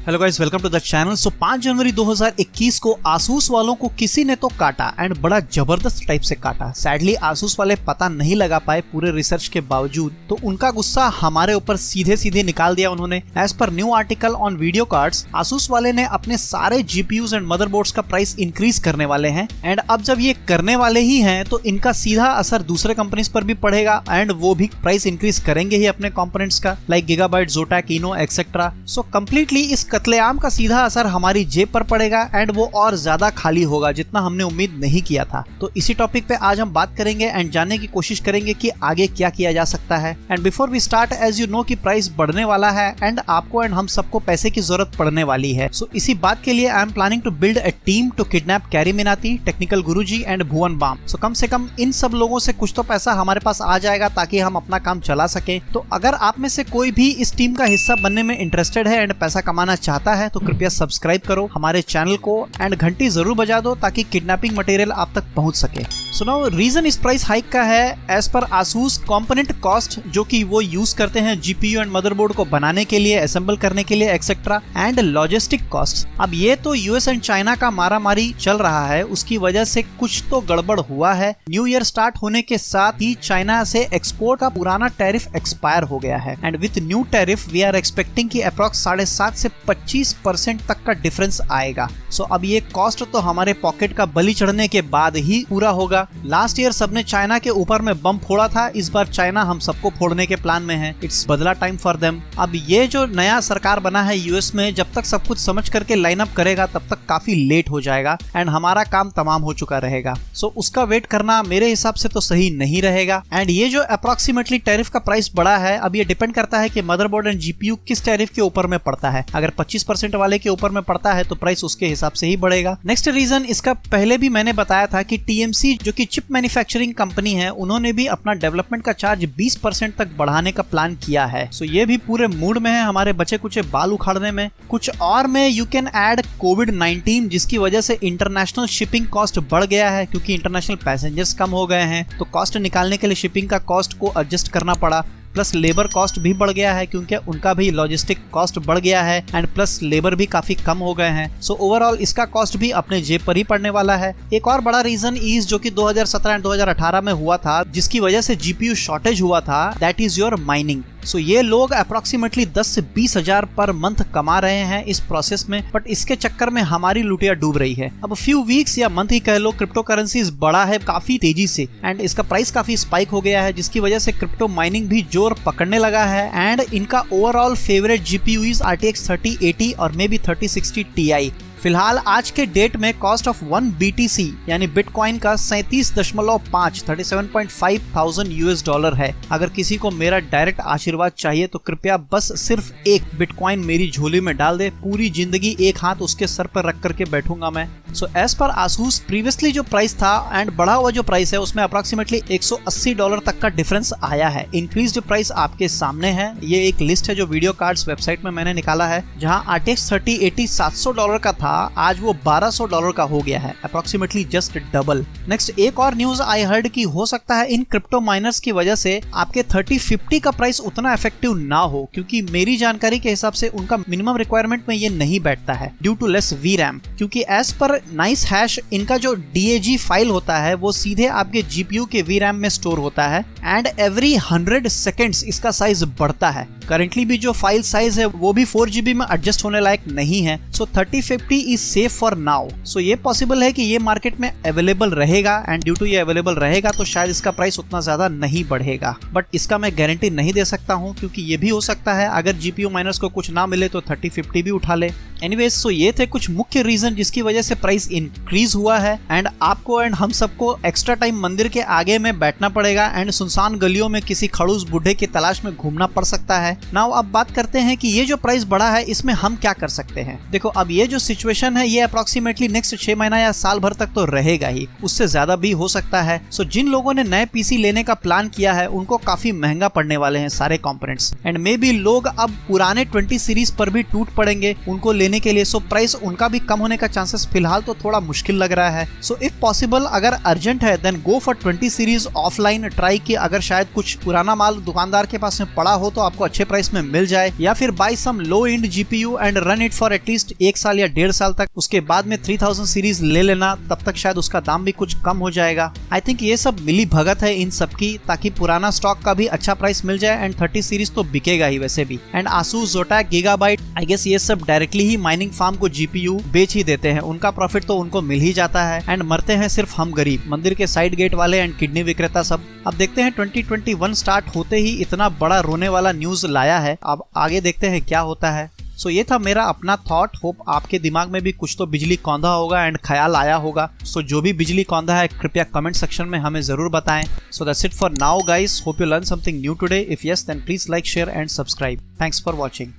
Hello guys, welcome to the channel. 5 जनवरी 2021 को Asus वालों को किसी ने तो काटा एंड बड़ा जबरदस्त टाइप से काटा। सैडली आसूस वाले पता नहीं लगा पाए पूरे रिसर्च के बावजूद, तो उनका गुस्सा हमारे ऊपर सीधे सीधे निकाल दिया उन्होंने। As per new article on video cards, Asus वाले ने अपने सारे जीपीयूज एंड मदरबोर्ड्स का प्राइस इंक्रीज करने वाले हैं। एंड अब जब ये करने वाले ही हैं तो इनका सीधा असर दूसरे कंपनीज पर भी पड़ेगा एंड वो भी प्राइस इंक्रीज करेंगे ही अपने कंपोनेंट्स का, लाइक गीगाबाइट, जोटैक, इनो एक्सेट्रा। सो कंप्लीटली इस कत्लेआम का सीधा असर हमारी जेब पर पड़ेगा एंड वो और ज्यादा खाली होगा जितना हमने उम्मीद नहीं किया था। तो इसी टॉपिक पे आज हम बात करेंगे एंड जानने की कोशिश करेंगे कि आगे क्या किया जा सकता है। And before we start, as you know कि प्राइस बढ़ने वाला है एंड आपको एंड हम सबको पैसे की जरूरत पड़ने वाली है। सो इसी बात के लिए I am planning to build a team to kidnap Carry Minati, technical Guruji and Bhuvan Bam. So कम से कम इन सब लोगों से कुछ तो पैसा हमारे पास आ जाएगा ताकि हम अपना काम चला सके। तो अगर आप में से कोई भी इस टीम का हिस्सा बनने में इंटरेस्टेड है एंड पैसा कमाना चाहता है तो कृपया सब्सक्राइब करो हमारे चैनल को एंड घंटी जरूर बजा दो ताकि किडनैपिंग मटेरियल आप तक पहुंच सके। सो नाउ रीजन इस प्राइस हाइक का है as per Asus component cost जो कि वो यूज करते हैं जीपीयू एंड मदरबोर्ड को बनाने के लिए, असेंबल करने के लिए एक्सेट्रा, एंड लॉजिस्टिक कॉस्ट। अब ये तो यूएस एंड चाइना का मारामारी चल रहा है, उसकी वजह से कुछ तो गड़बड़ हुआ है। न्यू ईयर स्टार्ट होने के साथ ही चाइना से एक्सपोर्ट का पुराना टैरिफ एक्सपायर हो गया है and with new tariff we are expecting कि अप्रॉक्स 7.5 से 25% तक का डिफरेंस आएगा। सो अब ये कॉस्ट तो हमारे पॉकेट का बलि चढ़ने के बाद ही पूरा होगा। लास्ट ईयर सबने चाइना के ऊपर में बम फोड़ा था, इस बार चाइना हम सबको फोड़ने के प्लान में है। इट्स बदला टाइम फॉर देम। अब ये जो नया सरकार बना है यूएस में, जब तक सब कुछ समझ करके लाइन अप करेगा तब तक काफी लेट हो जाएगा एंड हमारा काम तमाम हो चुका रहेगा। सो उसका वेट करना मेरे हिसाब से तो सही नहीं रहेगा। एंड ये जो अप्रोक्सीमेटली टैरिफ का प्राइस बढ़ा है, अब ये डिपेंड करता है कि मदरबोर्ड एंड जीपीयू किस टैरिफ के ऊपर में पड़ता है। अगर 25% वाले के ऊपर में पड़ता है तो प्राइस उसके हिसाब से ही बढ़ेगा। नेक्स्ट रीजन इसका पहले भी मैंने बताया था कि टीएमसी जो कि चिप मैन्युफैक्चरिंग कंपनी है, उन्होंने भी अपना डेवलपमेंट का चार्ज 20% तक बढ़ाने का प्लान किया है। सो ये भी पूरे मूड में है हमारे बचे कुछ बाल उखाड़ने में। कुछ और में यू कैन ऐड कोविड-19 जिसकी वजह से इंटरनेशनल शिपिंग कॉस्ट बढ़ गया है क्योंकि इंटरनेशनल पैसेंजर्स कम हो गए हैं, तो कॉस्ट निकालने के लिए शिपिंग का कॉस्ट को एडजस्ट करना पड़ा। प्लस लेबर कॉस्ट भी बढ़ गया है क्योंकि उनका भी लॉजिस्टिक कॉस्ट बढ़ गया है एंड प्लस लेबर भी काफी कम हो गए हैं। सो ओवरऑल इसका कॉस्ट भी अपने जेब पर ही पड़ने वाला है। एक और बड़ा रीजन इज जो कि 2017 एंड 2018 में हुआ था, जिसकी वजह से जीपीयू शॉर्टेज हुआ था, दैट इज योर माइनिंग। सो ये लोग अप्रोक्सीमेटली 10 से 20 हजार पर मंथ कमा रहे हैं इस प्रोसेस में, बट इसके चक्कर में हमारी लुटिया डूब रही है। अब फ्यू वीक्स या मंथ ही कह लो, क्रिप्टो करेंसीज बढ़ा है काफी तेजी से एंड इसका प्राइस काफी स्पाइक हो गया है, जिसकी वजह से क्रिप्टो माइनिंग भी जोर पकड़ने लगा है एंड इनका overall favourite GPU is RTX 3080 और मे बी 3060 Ti। फिलहाल आज के डेट में कॉस्ट ऑफ 1 BTC यानी बिटकॉइन का 37.5 थाउजेंड $37,500 है। अगर किसी को मेरा डायरेक्ट आशीर्वाद चाहिए तो कृपया बस सिर्फ एक बिटकॉइन मेरी झोली में डाल दे, पूरी जिंदगी एक हाथ उसके सर पर रख करके बैठूंगा मैं। So as per Asus previously जो प्राइस था एंड बढ़ा हुआ जो प्राइस है उसमें अप्रोक्सीमेटली $180 तक का डिफरेंस आया है। इंक्रीज प्राइस आपके सामने है, ये एक लिस्ट है जो वीडियो कार्ड्स वेबसाइट में मैंने निकाला है। जहां RTX 3080 $700 का था, आज वो $1200 का हो गया है, अप्रोक्सीमेटली जस्ट डबल। नेक्स्ट एक और न्यूज आई हर्ड कि हो सकता है इन क्रिप्टो माइनर्स की वजह से आपके 3050 का प्राइस उतना इफेक्टिव ना हो, क्योंकि मेरी जानकारी के हिसाब से उनका मिनिमम रिक्वायरमेंट में ये नहीं बैठता है ड्यू टू लेस VRAM। क्योंकि एज पर नाइस हैश इनका जो DAG फाइल होता है वो सीधे आपके GPU के VRAM में स्टोर होता है एंड एवरी 100 सेकेंड्स इसका साइज बढ़ता है। करेंटली भी जो फाइल साइज है वो भी 4 GB में एडजस्ट होने लायक नहीं है। सो 3050 इज सेफ फॉर नाउ। सो ये पॉसिबल है कि ये मार्केट में अवेलेबल रहेगा एंड ड्यू टू ये अवेलेबल रहेगा तो शायद इसका प्राइस उतना ज्यादा नहीं बढ़ेगा, बट इसका मैं गारंटी नहीं दे सकता हूँ क्योंकि ये भी हो सकता है अगर जीपीयू माइनर्स को कुछ ना मिले तो 3050 भी उठा ले। एनीवेज, सो ये थे कुछ मुख्य रीजन जिसकी वजह से प्राइस इंक्रीज हुआ है एंड आपको एंड हम सबको एक्स्ट्रा टाइम मंदिर के आगे में बैठना पड़ेगा एंड सुनसान गलियों में किसी खड़ूस बुढ़े की तलाश में घूमना पड़ सकता है। नाउ अब बात करते हैं कि ये जो प्राइस बढ़ा है इसमें हम क्या कर सकते हैं। देखो, अब ये जो सिचुएशन है ये अप्रोक्सीमेटली नेक्स्ट 6 महीना या साल भर तक तो रहेगा ही, उससे ज्यादा भी हो सकता है। सो जिन लोगों ने नए पीसी लेने का प्लान किया है उनको काफी महंगा पड़ने वाले हैं सारे कंपोनेंट्स एंड मे बी लोग अब पुराने 20 सीरीज पर भी टूट पड़ेंगे उनको लेने लेने के लिए, सो प्राइस उनका भी कम होने का चांसेस फिलहाल तो थोड़ा मुश्किल लग रहा है। सो इफ पॉसिबल अगर अर्जेंट है then go for 20 series offline, try कि अगर शायद कुछ पुराना माल दुकानदार के पास में पड़ा हो तो आपको अच्छे प्राइस में मिल जाए, या फिर buy some low end GPU and run it for at least 1 साल या 1.5 साल तक, उसके बाद में 3000 सीरीज ले लेना, तब तक शायद उसका दाम भी कुछ कम हो जाएगा। आई थिंक ये सब मिली भगत है इन सब की, ताकि पुराना स्टॉक का भी अच्छा प्राइस मिल जाए एंड 30 सीरीज तो बिकेगा ही वैसे भी। And Asus, Zotac, Gigabyte, I guess ये सब डायरेक्टली ही माइनिंग फार्म को जीपीयू बेच ही देते हैं, उनका प्रॉफिट तो उनको मिल ही जाता है एंड मरते हैं सिर्फ हम गरीब, मंदिर के साइड गेट वाले एंड किडनी विक्रेता सब। अब देखते हैं 2021 स्टार्ट होते ही इतना बड़ा रोने वाला न्यूज लाया है, अब आगे देखते हैं क्या होता है। सो ये था मेरा अपना थॉट, होप आपके दिमाग में भी कुछ तो बिजली कौंधा होगा एंड ख्याल आया होगा। सो जो भी बिजली कौंधा है कृपया कमेंट सेक्शन में हमें जरूर बताएं। So that's it for now guys, hope you learn something new today. If yes then please like, share and subscribe. Thanks for watching.